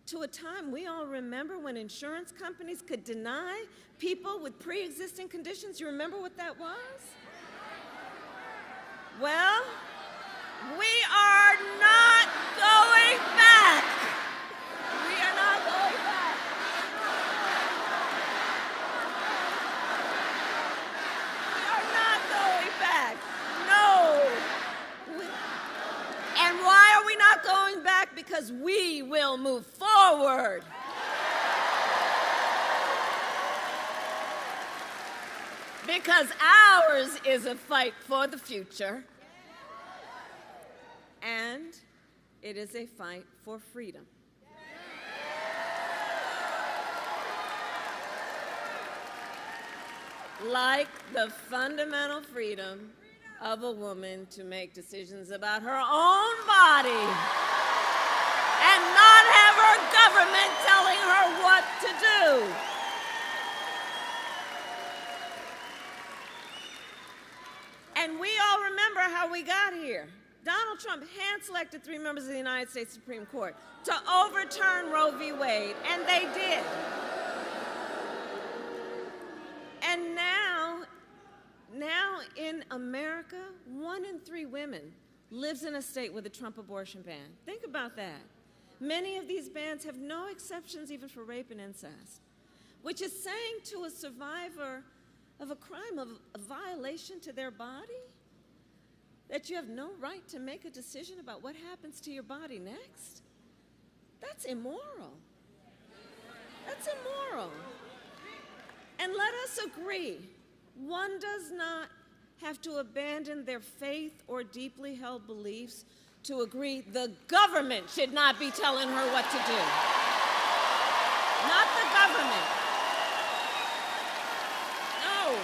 to a time we all remember when insurance companies could deny people with pre-existing conditions. You remember what that was? Well, we are not going back. We are not going back. We are not going back. No. And why are we not going back? Because we will move forward. Because ours is a fight for the future. And it is a fight for freedom. Like the fundamental freedom of a woman to make decisions about her own body and not have her government telling her what to do. And we all remember how we got here. Donald Trump hand-selected 3 members of the United States Supreme Court to overturn Roe v. Wade, and they did. And now in America, 1 in 3 women lives in a state with a Trump abortion ban. Think about that. Many of these bans have no exceptions even for rape and incest, which is saying to a survivor of a crime, of a violation to their body, that you have no right to make a decision about what happens to your body next? That's immoral. That's immoral. And let us agree, one does not have to abandon their faith or deeply held beliefs to agree the government should not be telling her what to do. Not the government. No.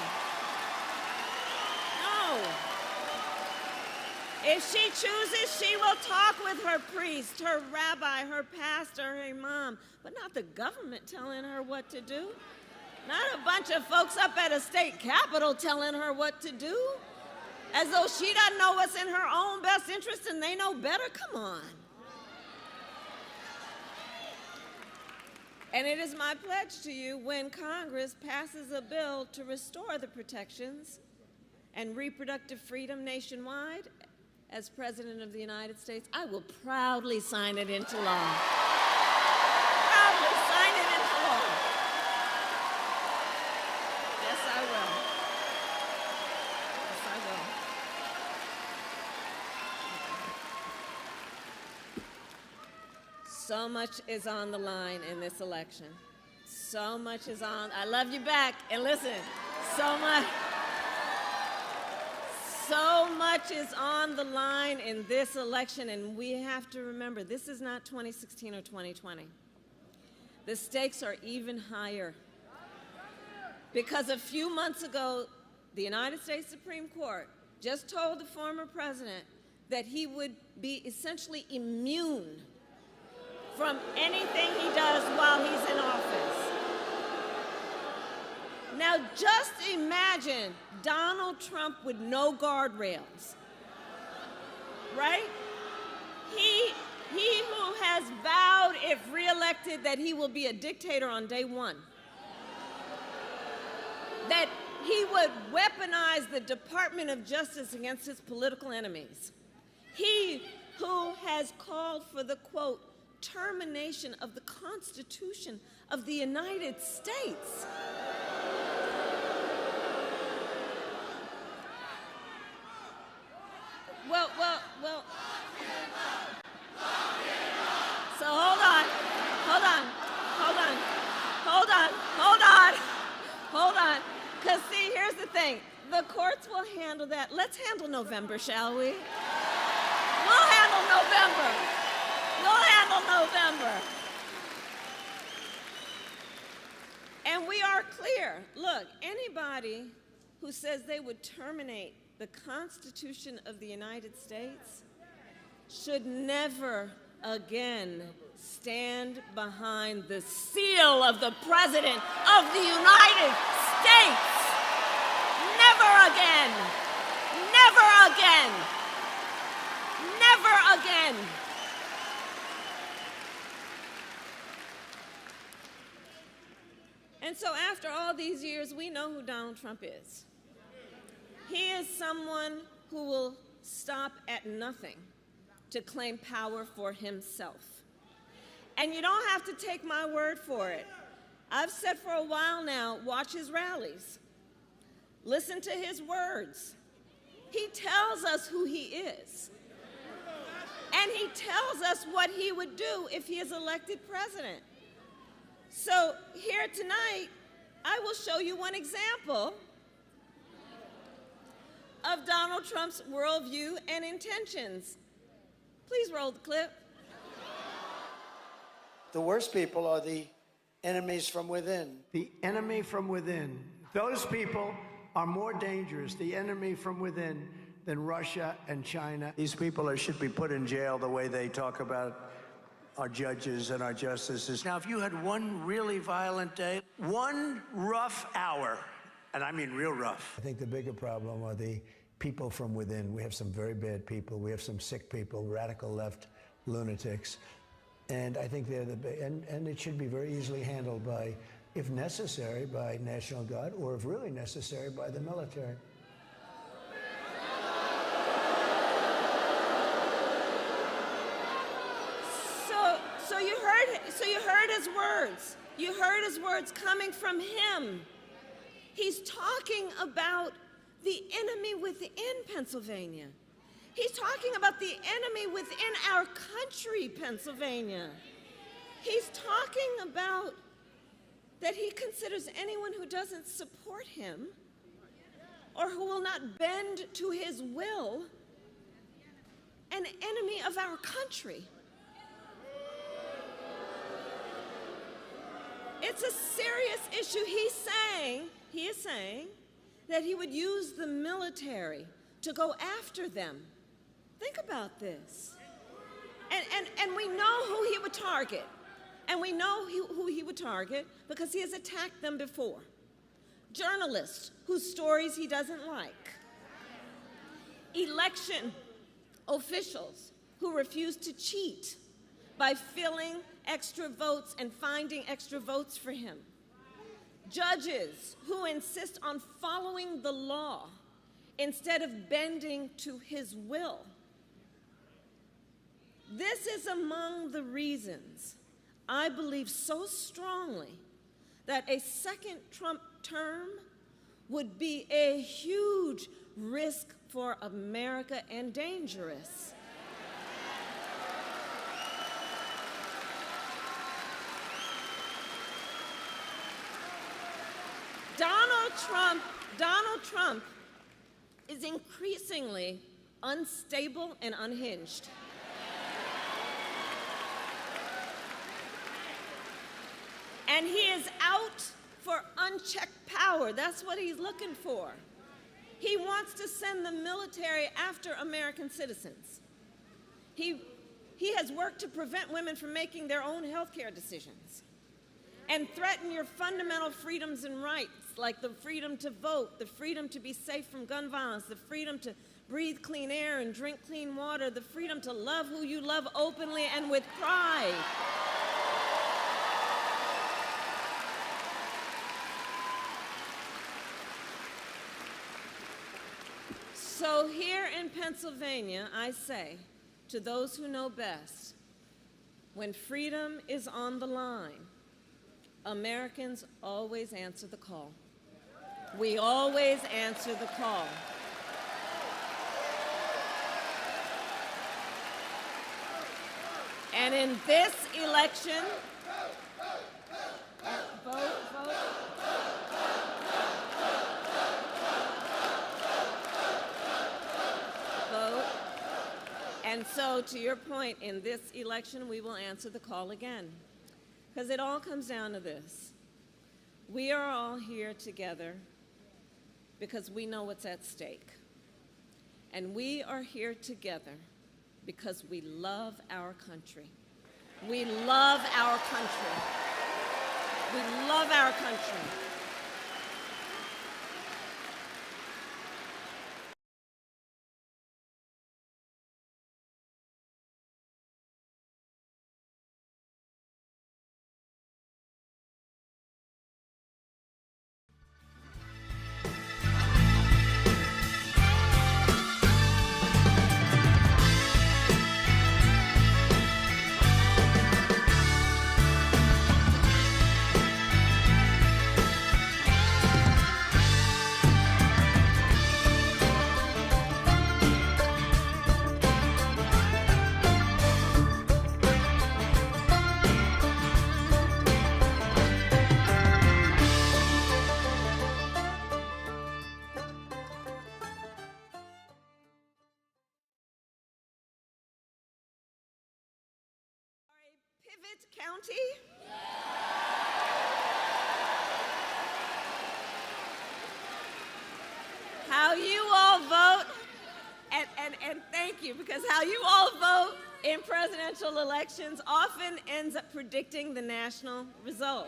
If she chooses, she will talk with her priest, her rabbi, her pastor, her imam, but not the government telling her what to do. Not a bunch of folks up at a state capitol telling her what to do, as though she doesn't know what's in her own best interest and they know better. Come on. And it is my pledge to you, when Congress passes a bill to restore the protections and reproductive freedom nationwide, as President of the United States, I will proudly sign it into law. Proudly sign it into law. Yes, I will. Yes, I will. So much is on the line in this election. So much is on. I love you back. And listen, so So much is on the line in this election, and we have to remember, this is not 2016 or 2020. The stakes are even higher. Because a few months ago, the United States Supreme Court just told the former president that he would be essentially immune from anything he does while he's in office. Now, just imagine Donald Trump with no guardrails, right? He who has vowed, if reelected, that he will be a dictator on day one, that he would weaponize the Department of Justice against his political enemies. He who has called for the, quote, termination of the Constitution of the United States. Well. So hold on. Because see, here's the thing. The courts will handle that. Let's handle November, shall we? We'll handle November. And we are clear. Look, anybody who says they would terminate the Constitution of the United States should never again stand behind the seal of the President of the United States. Never again. Never again. Never again. And so after all these years, we know who Donald Trump is. He is someone who will stop at nothing to claim power for himself. And you don't have to take my word for it. I've said for a while now, watch his rallies. Listen to his words. He tells us who he is. And he tells us what he would do if he is elected president. So here tonight, I will show you one example of Donald Trump's worldview and intentions. Please roll the clip. The worst people are the enemies from within. The enemy from within. Those people are more dangerous, the enemy from within, than Russia and China. These people should be put in jail the way they talk about our judges and our justices. Now, if you had one really violent day, one rough hour, and I mean real rough. I think the bigger problem are the people from within. We have some very bad people. We have some sick people, radical left lunatics. And I think they're and it should be very easily handled by, if necessary, by National Guard, or if really necessary, by the military. So you heard his words. You heard his words coming from him. He's talking about the enemy within Pennsylvania. He's talking about the enemy within our country, Pennsylvania. He's talking about that he considers anyone who doesn't support him or who will not bend to his will an enemy of our country. It's a serious issue. He is saying that he would use the military to go after them. Think about this. And we know who he would target. And we know who he would target because he has attacked them before. Journalists whose stories he doesn't like. Election officials who refuse to cheat by filling extra votes and finding extra votes for him. Judges who insist on following the law instead of bending to his will. This is among the reasons I believe so strongly that a second Trump term would be a huge risk for America and dangerous. Donald Trump is increasingly unstable and unhinged. And he is out for unchecked power. That's what he's looking for. He wants to send the military after American citizens. He has worked to prevent women from making their own health care decisions and threaten your fundamental freedoms and rights, like the freedom to vote, the freedom to be safe from gun violence, the freedom to breathe clean air and drink clean water, the freedom to love who you love openly and with pride. So here in Pennsylvania, I say to those who know best, when freedom is on the line, Americans always answer the call. We always answer the call. And in this election, vote. And so, to your point, in this election, we will answer the call again. Because it all comes down to this. We are all here together because we know what's at stake. And we are here together because we love our country. We love our country. We love our country. County? How you all vote, and thank you, because how you all vote in presidential elections often ends up predicting the national result.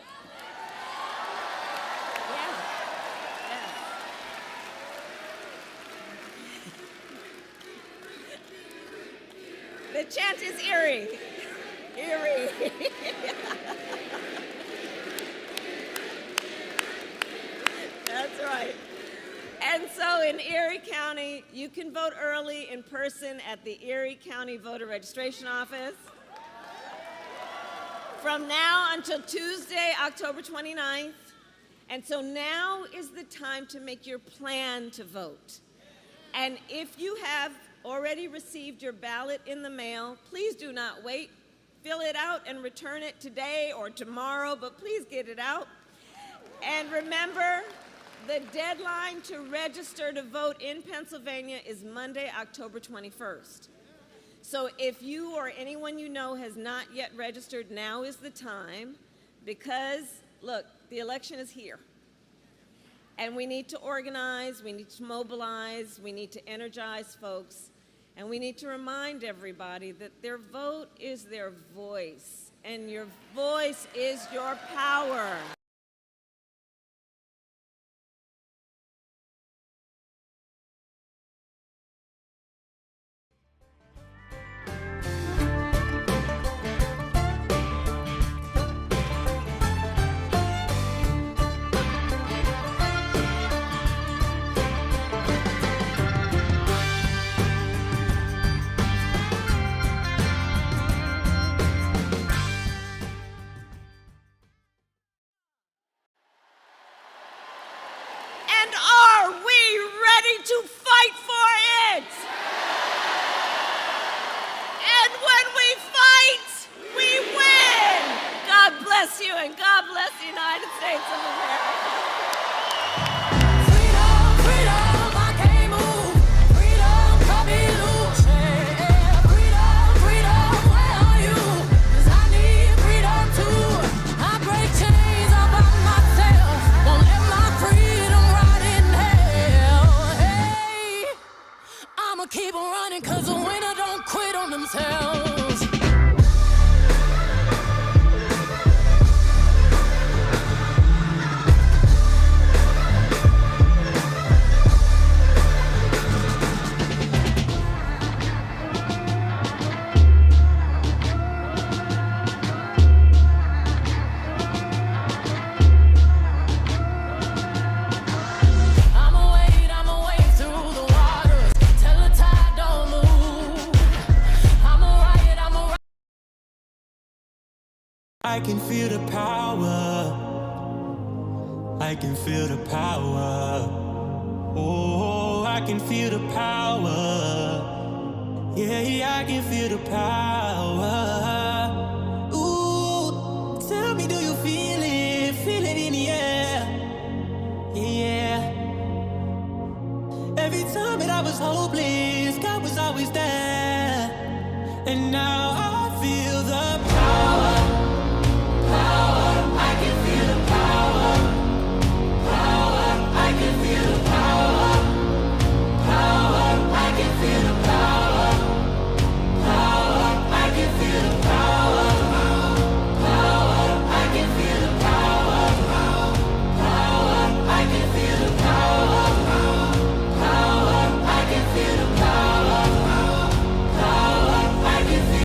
The chant is Erie. Erie. That's right. And so in Erie County, you can vote early in person at the Erie County Voter Registration Office from now until Tuesday, October 29th. And so now is the time to make your plan to vote. And if you have already received your ballot in the mail, please do not wait. Fill it out and return it today or tomorrow, but please get it out. And remember, the deadline to register to vote in Pennsylvania is Monday, October 21st. So if you or anyone you know has not yet registered, now is the time, because, look, the election is here. And we need to organize, we need to mobilize, we need to energize folks. And we need to remind everybody that their vote is their voice, and your voice is your power. To fight for it. And when we fight, we win. God bless you, and God bless the United States of America. Freedom, freedom, I can't move. I can feel the power. I can feel the power. Oh, I can feel the power. Yeah, I can feel the power.